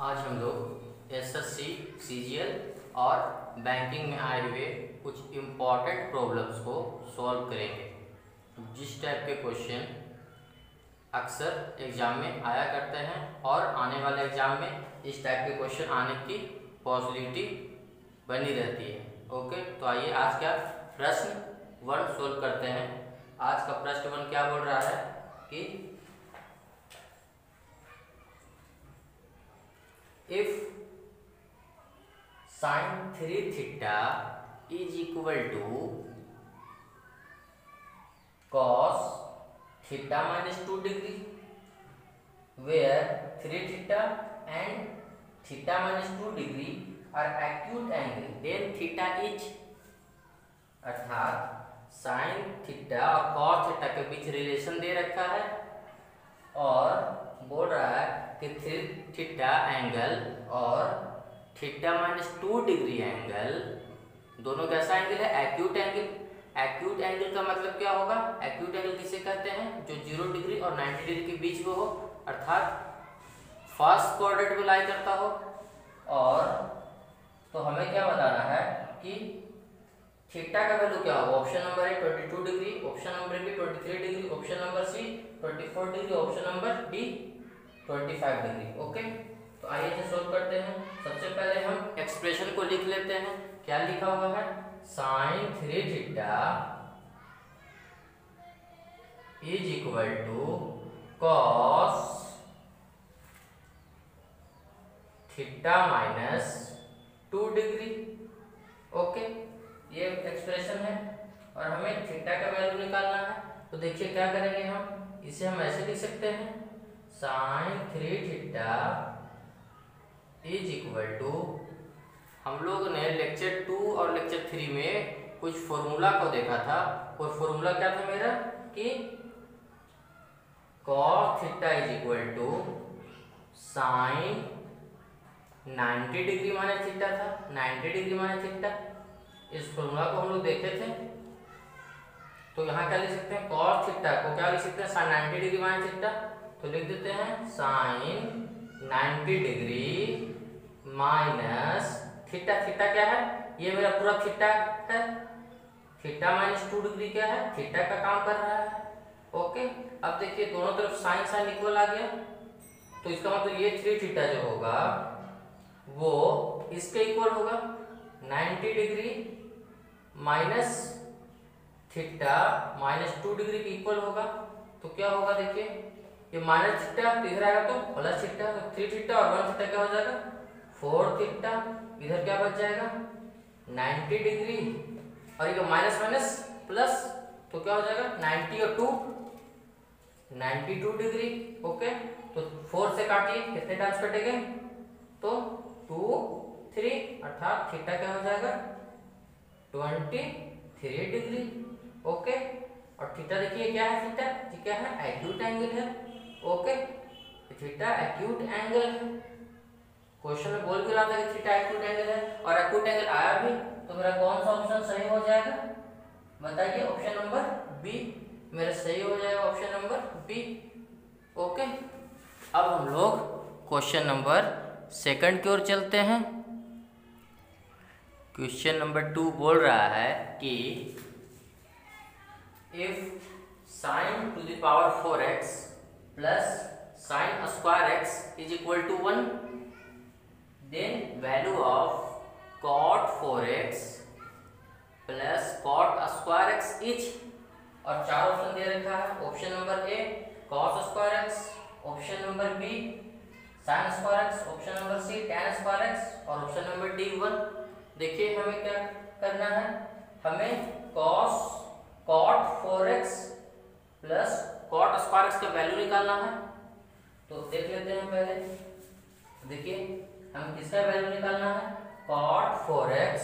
आज हम लोग एसएससी, सीजीएल और बैंकिंग में आए हुए कुछ इम्पॉर्टेंट प्रॉब्लम्स को सॉल्व करेंगे। जिस टाइप के क्वेश्चन अक्सर एग्जाम में आया करते हैं और आने वाले एग्जाम में इस टाइप के क्वेश्चन आने की पॉसिबिलिटी बनी रहती है। ओके, तो आइए आज का प्रश्न 1 सोल्व करते हैं। आज का प्रश्न 1 क्या बोल रहा है कि if sin 3 theta is equal to cos theta minus 2 degree, where 3 theta and theta minus 2 degree are acute angle, then theta is, अर्थात sin थीटा और cos थीटा के बीच रिलेशन दे रखा है और बोल रहा है कि 3 थीटा एंगल और थीटा माइनस 2 डिग्री एंगल दोनों कैसा एंगल है? Acute angle. एक्यूट एंगल का मतलब क्या होगा? एक्यूट एंगल किसे कहते हैं? जो 0 डिग्री और 90 डिग्री के बीच में हो, अर्थात फर्स्ट क्वाड्रेंट में लाई करता हो। और तो हमें क्या बताना है कि थीटा का वैल्यू क्या होगा? Option number A 22 degree, option number B 23 degree, option number C 24 degree, option number D 25 degree. Okay, तो आइए इसे सोल्व करते हैं। सबसे पहले हम एक्सप्रेशन को लिख लेते हैं। क्या लिखा हुआ है? Sine 3 theta is equal to cos theta minus 2 degree. Okay, ये एक्सप्रेशन है और हमें थीटा का वैल्यू निकालना है। तो देखिए क्या करेंगे हम, इसे हम ऐसे लिख सकते हैं sine 3 theta is equal to, हम लोग ने लेक्चर 2 और लेक्चर 3 में कुछ फॉर्मूला को देखा था। और फॉर्मूला क्या था मेरा कि cos theta is equal to sine 90 degree minus theta था, 90 डिग्री माइनस थीटा। इस फॉर्मूला को हम लोग देखे थे। तो यहाँ क्या लिख सकते हैं? cos थीटा को क्या लिख सकते हैं? Sine 90 degree minus theta. तो लिख देते हैं sine 90 degree minus theta. Theta क्या है? ये मेरा पूरा थीटा है। थीटा माइनस 2 डिग्री क्या है? थीटा का काम कर रहा है। ओके, अब देखिए दोनों तरफ साइन साइन इक्वल आ गया। तो इसका मतलब ये 3 थीटा जो होगा वो इसके इक्वल होगा। 90 degree minus theta minus 2 degree के इक्वल होगा। तो क्या होगा? देखिए ये माइनस थीटा इधर आएगा तो प्लस थीटा, तो 3 थीटा और 1 थीटा क्या हो जाएगा? 4 थीटा। इधर क्या बच जाएगा? 90 डिग्री और ये माइनस माइनस प्लस, तो क्या हो जाएगा? 90 और 2 92 डिग्री। ओके, तो 4 से काटिए, कितने टाइम्स कटेंगे? तो 2 3, अर्थात थीटा क्या हो जाएगा? 23 डिग्री। ओके, और थीटा देखिए क्या है? थीटा क्या है? एक्यूट एंगल है। ओके, थीटा एक्यूट एंगल है। क्वेश्चन में बोल भी रहा था कि थीटा एक्यूट एंगल है और एक्यूट एंगल आया भी। तो मेरा कौन सा ऑप्शन सही हो जाएगा? बताइए। ऑप्शन नंबर बी मेरा सही हो जाएगा, ऑप्शन नंबर बी। ओके, अब हम लोग क्वेश्चन नंबर 2 की ओर चलते हैं। क्वेश्चन नंबर 2 बोल रहा है कि if sine to the power 4x plus sine square x is equal to 1, then value of cot 4x plus cot square x is, और 4 ऑप्शन दे रखा है। Option number A cos square x, option number B sin square x, option number C tan square x और option number D 1। देखिए हमें क्या करना है, हमें cot 4x plus cot square x का वैल्यू निकालना है। तो देख लेते हैं पहले। देखिए हम किसका वैल्यू निकालना है? cot 4x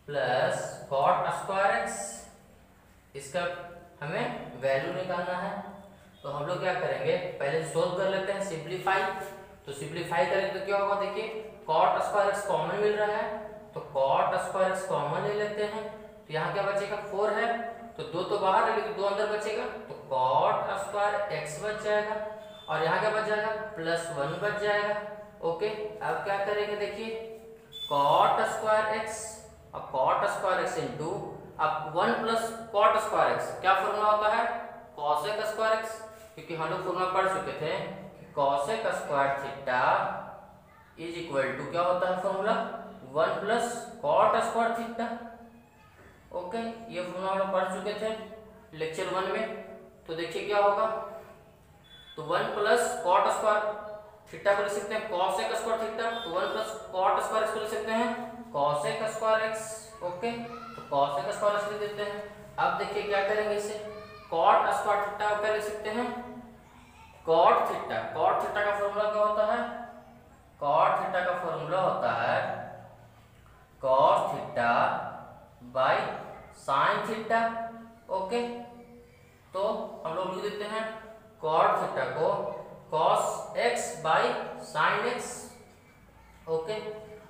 plus cot square x, इसका हमें वैल्यू निकालना है। तो हम लोग क्या करेंगे, पहले सोल्व कर लेते हैं, सिंप्लीफाई। तो सिंप्लीफाई करेंगे तो क्या होगा? देखिए cot स्क्वायर x कॉमन मिल रहा है, तो cot स्क्वायर x कॉमन ले लेते हैं। तो यहाँ क्या बचेगा? 4 है, तो 2 तो बाहर है लेकिन 2 अंदर बचेगा, तो cot स्क्वायर x बच जाएगा। और यहाँ क्या बच जाएगा, +1 बच जाएगा। ओके, अब क्या करेंगे, देखिए cot स्क्वायर x, अब cot स्क्वायर x इंटू अब 1 प्लस cot स्क्वायर x, क्या फॉर्मूला होता है, cosec स्क्वायर x, क्योंकि हम लोग फॉर्मूला पढ़ चुके थे कि cosec square theta is equal to क्या होता है formula, 1 plus cot square theta. Okay, ये फॉर्मूला हम लोग पढ़ चुके थे लेक्चर 1 में। तो देखिए क्या होगा, तो 1 प्लस cot स्क्वायर थीटा को लिख सकते हैं cosec स्क्वायर थीटा, तो 1 प्लस cot स्क्वायर x को लिख सकते हैं cosec स्क्वायर x। ओके, तो cosec स्क्वायर x लिख देते हैं। अब देखिए क्या करेंगे, इसे cot स्क्वायर थीटा को क्या लिख सकते हैं, cot थीटा। cot थीटा का फॉर्मूला क्या होता है, cot थीटा का फॉर्मूला होता है cos theta by sin theta. Okay, तो हम लोग लिख देते हैं cot थीटा को cos x by sin x। Okay,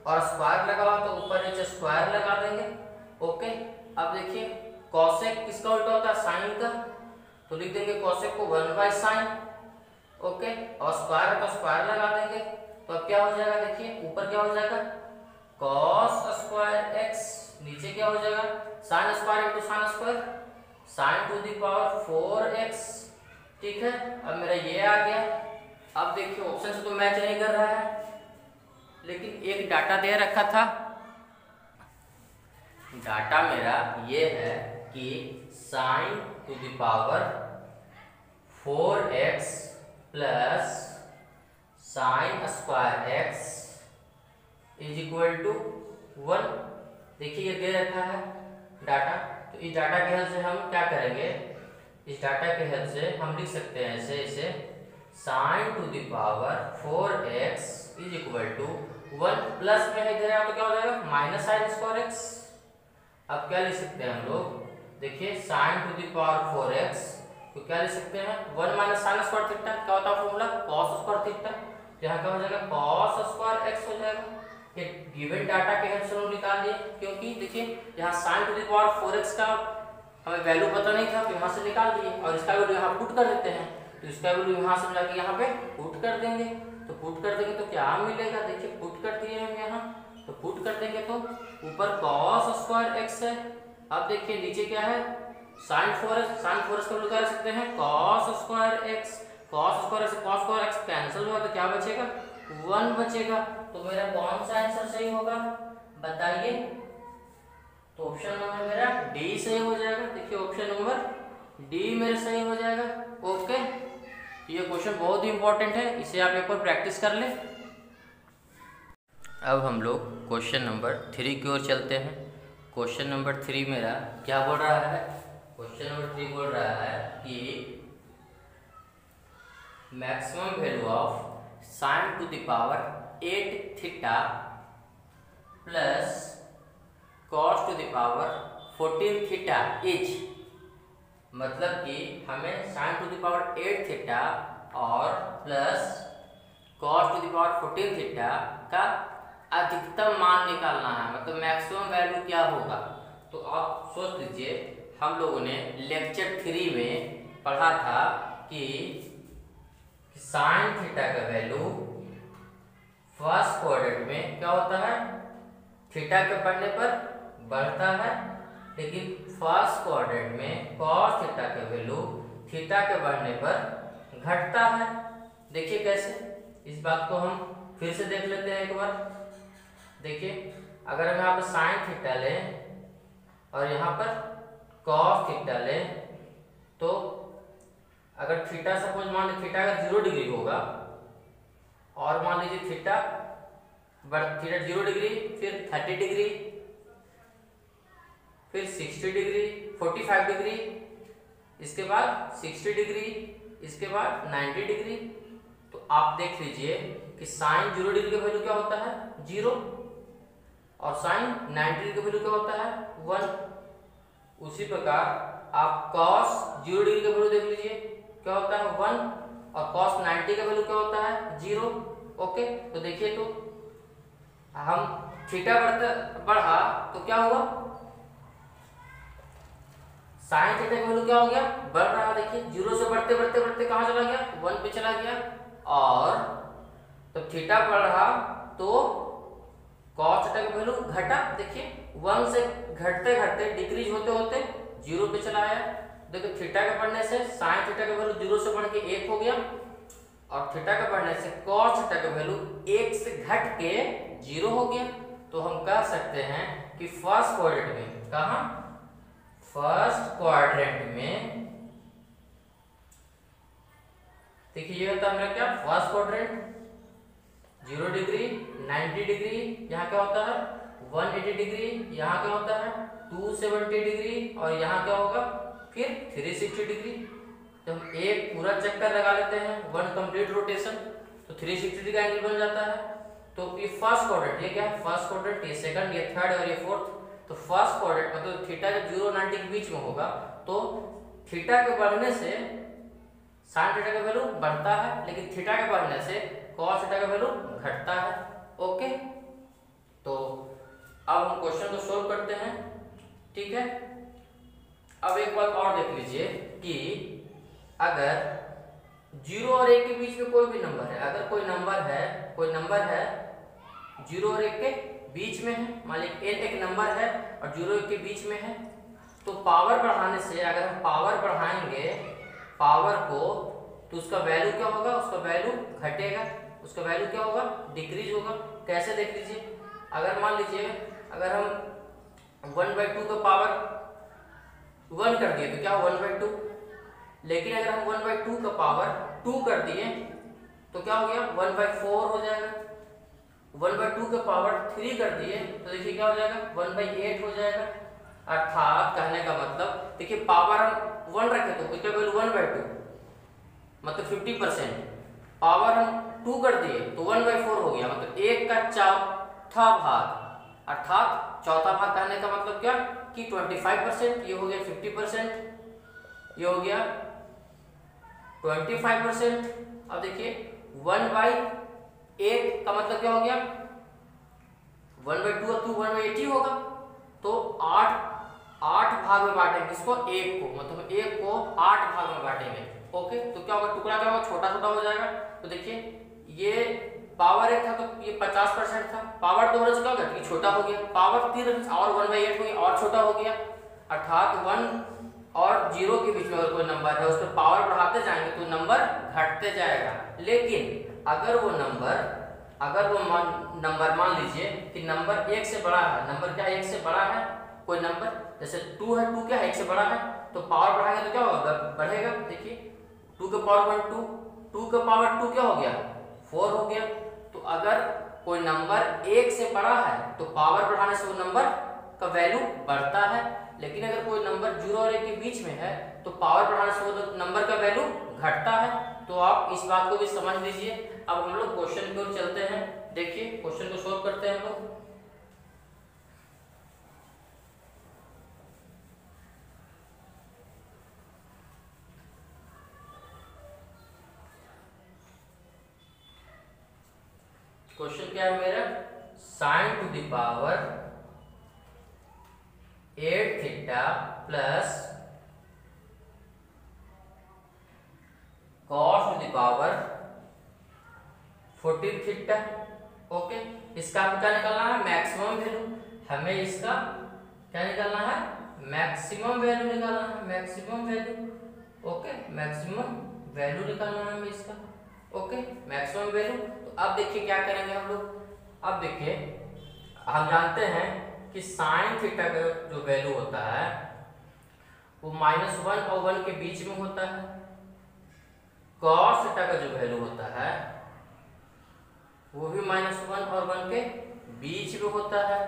और स्क्वायर लगा हुआ तो ऊपर नीचे स्क्वायर लगा देंगे। ओके, अब देखिए cosec किसका उल्टा होता है, sin का, तो लिख देंगे cosec को 1 बाई sin। ओके, और स्क्वायर है तो स्क्वायर लगा देंगे। तो अब क्या हो जाएगा, देखिए ऊपर क्या हो जाएगा cos स्क्वायर x, नीचे क्या हो जाएगा sin square into sin square, sin to the power 4x। ठीक है, अब मेरा ये आ गया। अब देखिए ऑप्शन से तो मैच नहीं कर रहा है, लेकिन एक डाटा दे रखा था। डाटा मेरा ये है कि sin to the power 4x plus sin square x is equal to 1। देखिए ये दे रखा है डाटा, तो इस डाटा के हेल्प से हम क्या करेंगे, इस डाटा के हेल्प से हम लिख सकते हैं ऐसे, इसे sin to the power 4x is equal to 1 plus में इधर आया तो क्या हो जाएगा माइनस sin स्क्वायर x। अब क्या लिख सकते हैं हम लोग, देखिए sin to the power 4x तो क्या लिख सकते हैं 1 माइनस sin स्क्वायर थीटा, क्या होता है फॉर्मूला cos स्क्वायर थीटा। यहाँ क्या हो जाएगा cos स्क्वायर x हो जाएगा। ये गिवन डाटा के हेल्प से हम निकाल लिए, क्योंकि देखिए यहाँ sin to the power 4x का हमें वैल्यू पता नहीं था, तो यहाँ से निकाल दिए, और इसका वैल्यू यहाँ पुट कर देते हैं, तो इसका वैल्यू यहाँ से जाके यहाँ पे पुट कर देंगे। तो पुट कर देंगे तो क्या मिलेगा, देखिए पुट कर दिए हम यहाँ, तो पुट कर देंगे तो ऊपर cos स्क्वायर x है। अब देखिए नीचे क्या है sin 4x, sin 4x को निकाल सकते हैं cos square x, cos square से cos स्क्वायर x कैंसिल हुआ तो क्या बचेगा 1 बचेगा। तो मेरा कौन सा आंसर सही होगा बताइए, तो ऑप्शन नंबर मेरा डी सही हो जाएगा। देखिए ऑप्शन नंबर डी मेरा सही हो जाएगा। ओके, ये क्वेश्चन बहुत ही इंपॉर्टेंट है, इसे आप एक बार प्रैक्टिस कर ले। अब हम लोग क्वेश्चन नंबर 3 की ओर चलते हैं। क्वेश्चन नंबर 3 मेरा क्या बोल रहा है, क्वेश्चन नंबर 3 बोल रहा है कि maximum value of sin to the power 8 theta plus cos to the power 14 theta is, मतलब कि हमें sin to the power 8 theta और plus cos to the power 14 theta का अधिकतम मान निकालना है, मतलब मैक्सिमम वैल्यू क्या होगा। तो आप सोच लीजिए, हम लोगों ने लेक्चर 3 में पढ़ा था कि sin थीटा का वैल्यू फर्स्ट क्वाड्रेंट में क्या होता है, थीटा के बढ़ने पर बढ़ता है, लेकिन फर्स्ट क्वाड्रेंट में cos थीटा का वैल्यू थीटा के बढ़ने पर घटता है। देखिए कैसे, इस बात को हम फिर से देख लेते हैं एक बार। देखिए अगर हम यहाँ पर sin थीटा लें और यहाँ पर cos थीटा लें, तो अगर थीटा सपोज मान लीजिए थीटा अगर 0 डिग्री होगा, और मान लीजिए थीटा 0 डिग्री, फिर 30 डिग्री, फिर 60 डिग्री, 45 डिग्री, इसके बाद 60 डिग्री, इसके बाद 90 डिग्री। तो आप देख लीजिए कि sin 0 डिग्री का वैल्यू क्या होता है 0, और sin 90 डिग्री का वैल्यू क्या होता है 1। उसी प्रकार आप cos 0 डिग्री का वैल्यू देख लीजिए क्या होता है 1, और cos 90 का वैल्यू क्या होता है 0। ओके, तो देखिए तो हम थीटा बढ़ा तो क्या हुआ साइन थीटा का वैल्यू क्या हो गया, बढ़ रहा, देखिए जीरो से बढ़ते बढ़ते बढ़ते कहाँ चला गया, 1 पे चला गया। और तो थीटा बढ़ रहा तो कॉस थीटा का वैल्यू घटा, देखिए 1 से घटते घटते डिक्रीज होते होते 0 पे चला आया। देखो थीटा के बढ़ने से साइन थीटा का वैल्यू 0 से बढ़ के 1 हो गया, और थीटा के बढ़ने से कॉस थीटा का वैल्यू 1 से घट के 0 हो गया। तो हम कह सकते हैं कि फर्स्ट क्वाड्रेंट में, कहाँ, फर्स्ट क्वाड्रेंट में, देखिए ये होता है मेरा क्या, फर्स्ट क्वाड्रेंट 0 डिग्री, 90 डिग्री, यहाँ क्या होता है 180 डिग्री, यहाँ क्या होता है 270 डिग्री, और यहाँ क्या होगा फिर 360 डिग्री। तो हम एक पूरा चक्कर लगा लेते हैं, 1 कंप्लीट रोटेशन, तो 360 डिग्री एंगल बन जाता है। तो ये फर्स्ट क्वाड्रेंट, ये क्या है फर्स्ट क्वाड्रेंट, ये सेकंड, ये थर्ड और ये फोर्थ। तो फर्स्ट क्वाड्रेंट मतलब थीटा जब 0 और 90 के बीच में होगा तो थीटा के बढ़ने से साइन थीटा का वैल्यू बढ़ता है, लेकिन थीटा के बढ़ने से कॉस थीटा का वैल्यू घटता है। ओके, तो अब हम क्वेश्चन को सोल्व करते हैं, ठीक है। अब एक बात और देख लीजिए कि अगर 0 और 1 के बीच में कोई भी नंबर है, अगर कोई नंबर है 0 और 1 के बीच में है, मान लीजिए n एक नंबर है और 0 और 1 के बीच में है, तो पावर बढ़ाने से, अगर हम पावर बढ़ाएंगे पावर को, तो उसका वैल्यू क्या होगा, उसका वैल्यू घटेगा, उसका वैल्यू क्या होगा, डिक्रीज होगा। कैसे देख लीजिए, अगर मान लीजिए अगर हम 1/2 का पावर 1 कर दिए तो क्या 1/2, लेकिन अगर हम 1/2 का पावर 2 कर दिए तो क्या हो गया 1/4 हो जाएगा। 1/2 का पावर 3 कर दिए तो देखिए क्या हो जाएगा 1/8 हो जाएगा। अर्थात कहने का मतलब, देखिए पावर हम 1 रखे तो इसका वैल्यू 1/2 मतलब 50%, पावर हम 2 कर दिए तो 1/4 हो गया, मतलब 1 का चौथा भाग, अर्थात चौथा भाग कहने का मतलब क्या कि 25%, ये हो गया 50%, ये हो गया 25%। अब देखिए 1/8 का मतलब क्या हो गया 1/2 तो 1/80 होगा, तो 8 भाग में बांटेंगे इसको, 1 को, मतलब 1 को 8 भाग में बांटेंगे। ओके, तो क्या होगा, टुकड़ा क्या होगा, छोटा छोटा हो जाएगा। तो देखिए ये पावर 1 था तो ये 50% था, पावर 2 क्या हो गया, ये छोटा हो गया, पावर 3 और 1/8 हो गया और छोटा हो गया। अर्थात 1 और 0 के बीच में अगर कोई नंबर है उस पर पावर बढ़ाते जाएंगे तो नंबर घटते जाएगा। लेकिन अगर वो नंबर मान लीजिए कि नंबर 1 से बड़ा है, नंबर क्या 1 से बड़ा है, कोई नंबर जैसे 2 है, 2 क्या है 1 से बड़ा है, तो पावर बढ़ाएंगे तो क्या होगा, बढ़ेगा। देखिए 2 का पावर 1 2 का पावर 2 क्या हो गया 4 हो गया। तो अगर कोई नंबर 1 से बड़ा है तो पावर बढ़ाने से वो नंबर का वैल्यू बढ़ता है, लेकिन अगर कोई नंबर 0 और 1 के बीच में है तो पावर बढ़ाने से वो नंबर का वैल्यू घटता है। तो आप इस बात को भी समझ लीजिए। अब हम लोग क्वेश्चन की ओर चलते हैं, देखिए क्वेश्चन को सॉल्व करते हैं हम लोग। क्वेश्चन क्या है मेरा, sin to the power 8 theta plus cos to the power 14 theta. Okay, इसका हमें क्या निकालना है, मैक्सिमम वैल्यू। हमें इसका क्या निकालना है, मैक्सिमम वैल्यू निकालना है, maximum value. Okay, maximum value निकालना है हमें इसका। Okay, maximum value. तो अब देखिए क्या करेंगे हम लोग, अब देखिए हम जानते हैं कि साइन थीटा का जो वैल्यू होता है वो -1 और 1 के बीच में होता है, कॉस थीटा का जो वैल्यू होता है वो भी -1 और 1 के बीच में होता है।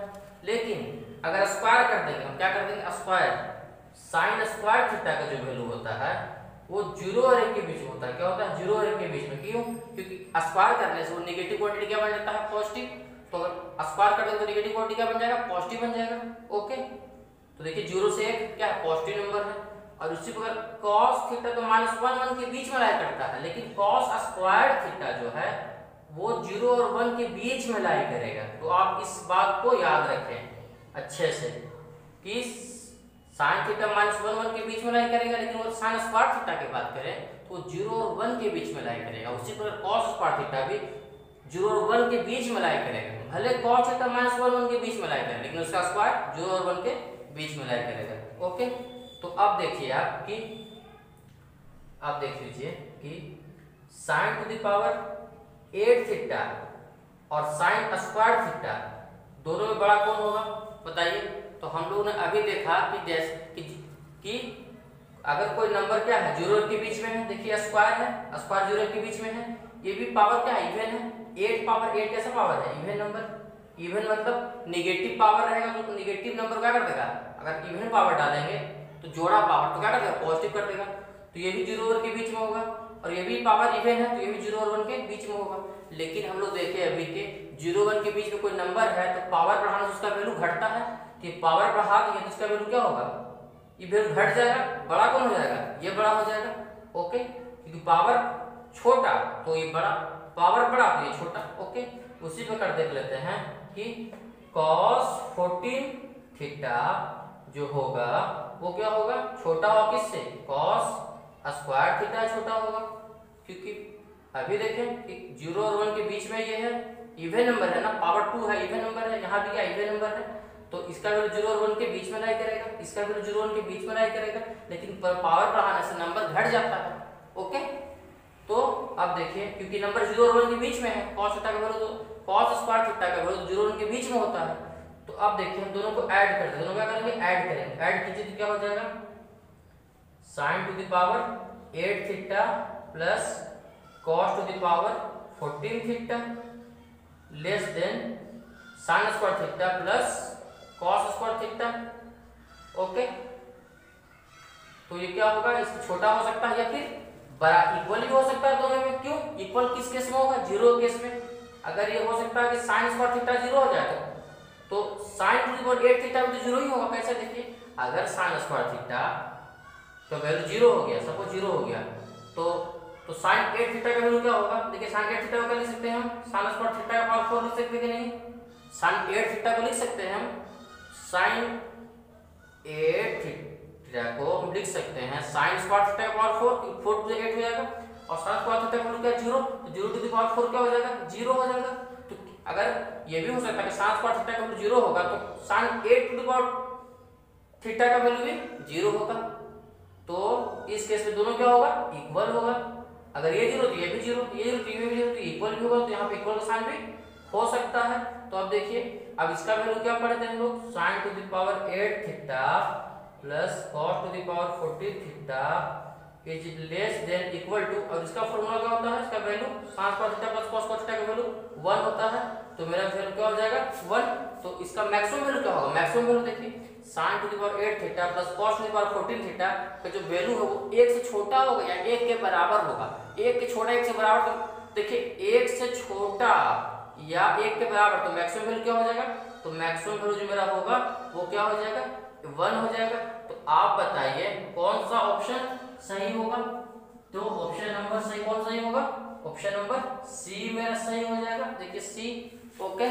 लेकिन अगर स्क्वायर कर देंगे, हम क्या कर देंगे स्क्वायर, साइन स्क्वायर थीटा का जो वैल्यू होता है वो 0 और 1 के बीच में होता है। क्या होता है 0 और 1 के बीच में, क्यों, क्योंकि स्क्वायर करने से वो नेगेटिव क्वांटिटी क्या बन जाता है, पॉजिटिव। तो अगर स्क्वायर कर देंगे तो नेगेटिव क्वांटिटी क्या बन जाएगा, पॉजिटिव बन जाएगा। ओके, तो देखिए 0 से 1 क्या है, पॉजिटिव नंबर है। और उसी प्रकार cos थीटा तो -1 1 के बीच में लाई करता है, लेकिन cos स्क्वायर थीटा जो है वो 0 और 1 के बीच में लाई करेगा। तो आप इस बात को याद रखें अच्छे से कि साइन थीटा माइनस 1 1 के बीच में लाई करेगा, लेकिन वो साइन स्क्वायर थीटा की बात करें तो 0 और 1 के बीच में लाई करेगा। उसी प्रकार कॉस स्क्वायर थीटा भी 0 और 1 के बीच में लाई करेगा। भले कॉस थीटा माइनस 1 1 के बीच में लाई करेगा, लेकिन उसका स्क्वायर 0 और 1 के बीच में लाई करेगा। ओके, तो अब देखिए आप कि आप देख लीजिए कि sign to the power 8 theta और साइन स्क्वायर थीटा दोनों में बड़ा कौन होगा बताइए। तो हम लोगों ने अभी देखा कि जैसे कि अगर कोई नंबर क्या है 0 के बीच में है, देखिए स्क्वायर है, स्क्वायर 0 के बीच में है, ये भी पावर क्या है इवन है। 8 पावर 8 कैसा पावर है इवन नंबर। इवन मतलब नेगेटिव पावर रहेगा तो नेगेटिव नंबर क्या कर देगा, अगर इवन पावर डालेंगे तो जोड़ा पावर तो क्या कर देगा पॉजिटिव कर देगा। तो ये भी 0 और 1 के बीच में होगा, और ये भी पावर इवन है तो ये भी 0 और 1 के बीच में होगा। लेकिन हम लोग देखे अभी के 0 1 के बीच में कोई नंबर है तो पावर बढ़ाने से उसका वैल्यू घटता है, कि पावर बढ़ा दिए तो इसका वैल्यू क्या होगा, ये वैल्यू घट जाएगा, बड़ा कौन हो जाएगा, ये बड़ा हो जाएगा। ओके, क्योंकि पावर छोटा तो ये बड़ा, पावर बड़ा तो ये छोटा। ओके, उसी प्रकार देख लेते हैं कि cos 14 थीटा जो होगा वो क्या होगा, छोटा होगा किससे, cos स्क्वायर थीटा छोटा होगा। क्योंकि अभी देखें कि 0 और 1 के बीच में ये है इवन नंबर है ना, पावर 2 है इवन नंबर है, यहाँ भी क्या इवन नंबर है, तो इसका वैल्यू 0 और 1 के बीच में लाई करेगा, इसका वैल्यू 0 और 1 के बीच में लाई करेगा, लेकिन पावर बढ़ाने से नंबर घट जाता है। ओके, तो अब देखिए क्योंकि नंबर 0 और 1 के बीच में है, cos थीटा का वैल्यू तो cos स्क्वायर थीटा का वैल्यू 0 और 1 के बीच में होता है। तो अब देखिए हम दोनों को ऐड करते हैं, दोनों क्या करेंगे ऐड करेंगे। ऐड कीजिए तो क्या हो जाएगा, sin to the power 8 theta plus cos to the power 14 theta less than sin square theta plus cos square theta. Okay, तो ये क्या होगा, इससे छोटा हो सकता है या फिर बड़ा, इक्वल भी हो सकता है दोनों में। क्यों इक्वल, किस केस में होगा, 0 केस में। अगर ये हो सकता है कि sin स्क्वायर थीटा 0 हो जाएगा तो sin to the power 8 theta भी तो 0 ही होगा। कैसे, देखिए अगर sin स्क्वायर थीटा तो वैल्यू 0 हो गया, सपोज 0 हो गया, तो sin 8 थीटा का वैल्यू क्या होगा, देखिए sin 8 थीटा को क्या लिख सकते हैं हम, sin स्क्वायर थीटा का पावर 4 लिख सकते हैं कि नहीं, sin 8 थीटा को लिख सकते हैं हम, sin 8 थीटा को हम लिख सकते हैं sin स्क्वायर थीटा का पावर 4 टू 8 हो जाएगा, और sin स्क्वायर थीटा का वैल्यू क्या 0, तो 0 टू द पावर 4 क्या हो जाएगा 0 हो जाएगा। तो अगर ये भी हो सकता है कि sin स्क्वायर थीटा का वैल्यू 0 होगा तो sin 8 to the power theta का वैल्यू भी 0 होगा। तो इस केस में दोनों क्या होगा, इक्वल होगा। अगर ये 0 तो ये भी 0, ये 0 तो ये भी 0, तो इक्वल भी होगा। तो यहाँ पे इक्वल का साइन भी हो सकता है। तो अब देखिए अब इसका वैल्यू क्या पढ़ते हैं हम लोग, sin to the power 8 theta plus cos to the power 14 theta is less than equal to, और इसका फॉर्मूला क्या होता है, इसका value sin square theta plus cos square theta का वैल्यू 1 होता है। तो मेरा वैल्यू क्या हो जाएगा 1। तो इसका मैक्सिमम वैल्यू क्या होगा, मैक्सिमम वैल्यू देखिए sin to the power 8 theta plus cos to the power 14 theta का जो वैल्यू है वो 1 से छोटा होगा या 1 के बराबर होगा। 1 के छोटा 1 से बराबर, तो देखिए 1 से छोटा या 1 के बराबर, तो मैक्सिमम वैल्यू क्या हो जाएगा, तो मैक्सिमम वैल्यू जो मेरा होगा वो क्या हो जाएगा 1 हो जाएगा। तो आप बताइए कौन सा ऑप्शन सही होगा। तो ऑप्शन नंबर सही कौन सही होगा, ऑप्शन नंबर सी मेरा सही हो जाएगा। देखिए सी। ओके।